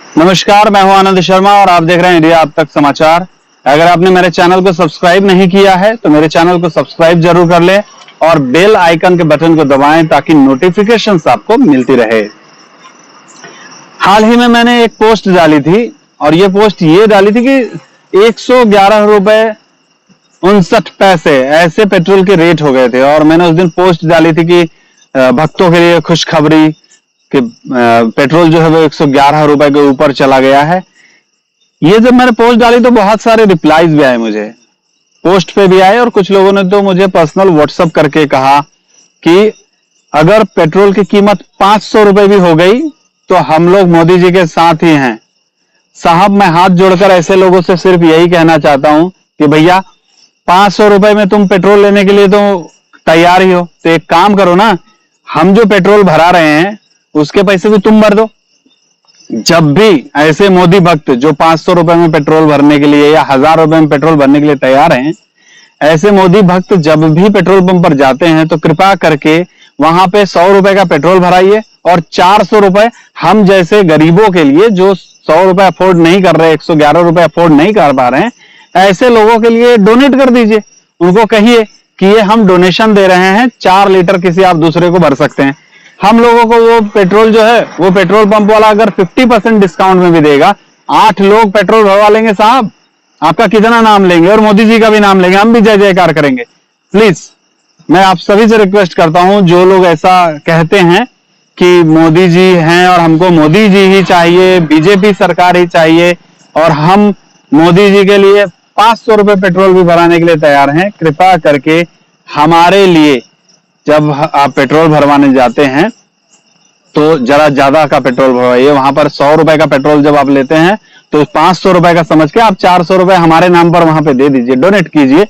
नमस्कार, मैं हूं आनंद शर्मा और आप देख रहे हैं इंडिया अब तक समाचार। अगर आपने मेरे चैनल को सब्सक्राइब नहीं किया है तो मेरे चैनल को सब्सक्राइब जरूर कर लें और बेल आइकन के बटन को दबाएं ताकि नोटिफिकेशंस आपको मिलती रहे। हाल ही में मैंने एक पोस्ट डाली थी और ये पोस्ट ये डाली थी कि 111 रुपए 59 पैसे ऐसे पेट्रोल के रेट हो गए थे और मैंने उस दिन पोस्ट डाली थी कि भक्तों के लिए खुशखबरी कि पेट्रोल जो है वो 111 रुपए के ऊपर चला गया है। ये जब मैंने पोस्ट डाली तो बहुत सारे रिप्लाईज भी आए, मुझे पोस्ट पे भी आए और कुछ लोगों ने तो मुझे पर्सनल व्हाट्सएप करके कहा कि अगर पेट्रोल की कीमत 500 रुपए भी हो गई तो हम लोग मोदी जी के साथ ही हैं। साहब, मैं हाथ जोड़कर ऐसे लोगों से सिर्फ यही कहना चाहता हूं कि भैया 500 रुपए में तुम पेट्रोल लेने के लिए तो तैयार ही हो, तो एक काम करो ना, हम जो पेट्रोल भरा रहे हैं उसके पैसे भी तुम भर दो। जब भी ऐसे मोदी भक्त जो 500 रुपए में पेट्रोल भरने के लिए या 1000 रुपए में पेट्रोल भरने के लिए तैयार हैं, ऐसे मोदी भक्त जब भी पेट्रोल पंप पर जाते हैं तो कृपया करके वहां पे 100 रुपए का पेट्रोल भराइए और 400 रुपए हम जैसे गरीबों के लिए जो 100 रुपए अफोर्ड नहीं कर रहे, 111 रुपए अफोर्ड नहीं कर पा रहे हैं, ऐसे लोगों के लिए डोनेट कर दीजिए। उनको कहिए कि ये हम डोनेशन दे रहे हैं, 4 लीटर किसी आप दूसरे को भर सकते हैं। हम लोगों को वो पेट्रोल जो है वो पेट्रोल पंप वाला अगर 50% डिस्काउंट में भी देगा, 8 लोग पेट्रोल भरवा लेंगे। साहब, आपका कितना नाम लेंगे और मोदी जी का भी नाम लेंगे, हम भी जय जयकार करेंगे। प्लीज मैं आप सभी से रिक्वेस्ट करता हूं, जो लोग ऐसा कहते हैं कि मोदी जी हैं और हमको मोदी जी ही चाहिए, बीजेपी सरकार ही चाहिए और हम मोदी जी के लिए 500 रुपए पेट्रोल भी भराने के लिए तैयार हैं, कृपया करके हमारे लिए जब आप पेट्रोल भरवाने जाते हैं तो जरा ज्यादा का पेट्रोल भरवाइए। वहां पर 100 रुपए का पेट्रोल जब आप लेते हैं तो 500 रुपए का समझ के आप 400 रुपए हमारे नाम पर वहां पे दे दीजिए, डोनेट कीजिए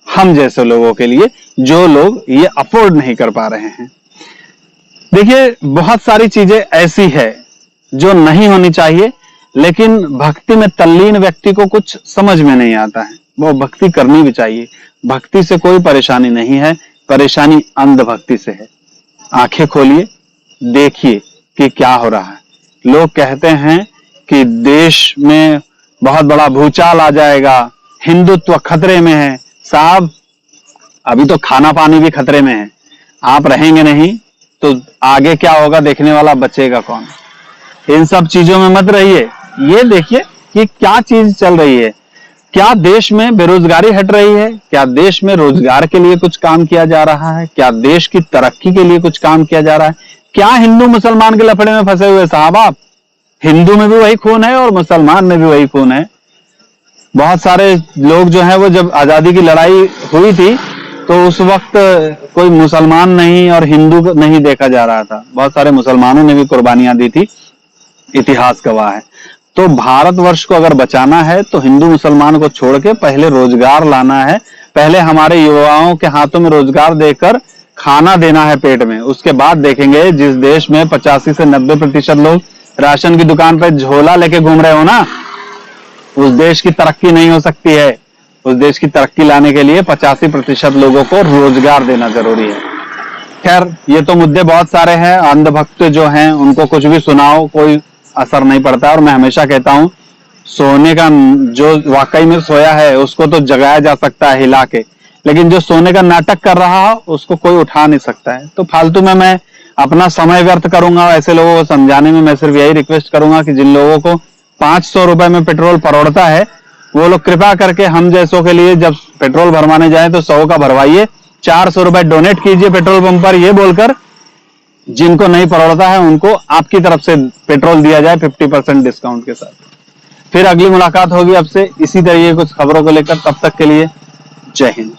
हम जैसे लोगों के लिए जो लोग ये अफोर्ड नहीं कर पा रहे हैं। देखिए, बहुत सारी चीजें ऐसी है जो नहीं होनी चाहिए, लेकिन भक्ति में तल्लीन व्यक्ति को कुछ समझ में नहीं आता है। वो भक्ति करनी भी चाहिए, भक्ति से कोई परेशानी नहीं है, परेशानी अंधभक्ति से है। आंखें खोलिए, देखिए कि क्या हो रहा है। लोग कहते हैं कि देश में बहुत बड़ा भूचाल आ जाएगा, हिंदुत्व खतरे में है। साहब, अभी तो खाना पानी भी खतरे में है। आप रहेंगे नहीं तो आगे क्या होगा, देखने वाला बचेगा कौन। इन सब चीजों में मत रहिए। ये देखिए कि क्या चीज चल रही है। क्या देश में बेरोजगारी हट रही है? क्या देश में रोजगार के लिए कुछ काम किया जा रहा है? क्या देश की तरक्की के लिए कुछ काम किया जा रहा है? क्या हिंदू मुसलमान के लफड़े में फंसे हुए साहब आप? हिंदू में भी वही खून है और मुसलमान में भी वही खून है। बहुत सारे लोग जो है वो जब आजादी की लड़ाई हुई थी तो उस वक्त कोई मुसलमान नहीं और हिंदू नहीं देखा जा रहा था। बहुत सारे मुसलमानों ने भी कुर्बानियां दी थी, इतिहास गवाह है। तो भारतवर्ष को अगर बचाना है तो हिंदू मुसलमान को छोड़ के पहले रोजगार लाना है। पहले हमारे युवाओं के हाथों में रोजगार देकर खाना देना है पेट में, उसके बाद देखेंगे। जिस देश में 85 से 90% लोग राशन की दुकान पे झोला लेके घूम रहे हो ना, उस देश की तरक्की नहीं हो सकती है। उस देश की तरक्की लाने के लिए 85% लोगों को रोजगार देना जरूरी है। खैर, ये तो मुद्दे बहुत सारे हैं। अंधभक्त जो हैं उनको कुछ भी सुनाओ, कोई असर नहीं पड़ता। और मैं हमेशा कहता हूं, सोने का जो वाकई में सोया है उसको तो जगाया जा सकता है हिला के, लेकिन जो सोने का नाटक कर रहा हो उसको कोई उठा नहीं सकता है। तो फालतू में मैं अपना समय व्यर्थ करूंगा ऐसे लोगों को समझाने में। मैं सिर्फ यही रिक्वेस्ट करूंगा कि जिन लोगों को 500 रुपए में पेट्रोल परोड़ता है वो लोग कृपया करके हम जैसों के लिए जब पेट्रोल भरवाने जाए तो 100 का भरवाइए, 400 रुपए डोनेट कीजिए पेट्रोल पंप पर, ये बोलकर जिनको नहीं परोड़ता है उनको आपकी तरफ से पेट्रोल दिया जाए 50% डिस्काउंट के साथ। फिर अगली मुलाकात होगी आपसे इसी तरीके कुछ खबरों को लेकर। तब तक के लिए जय हिंद।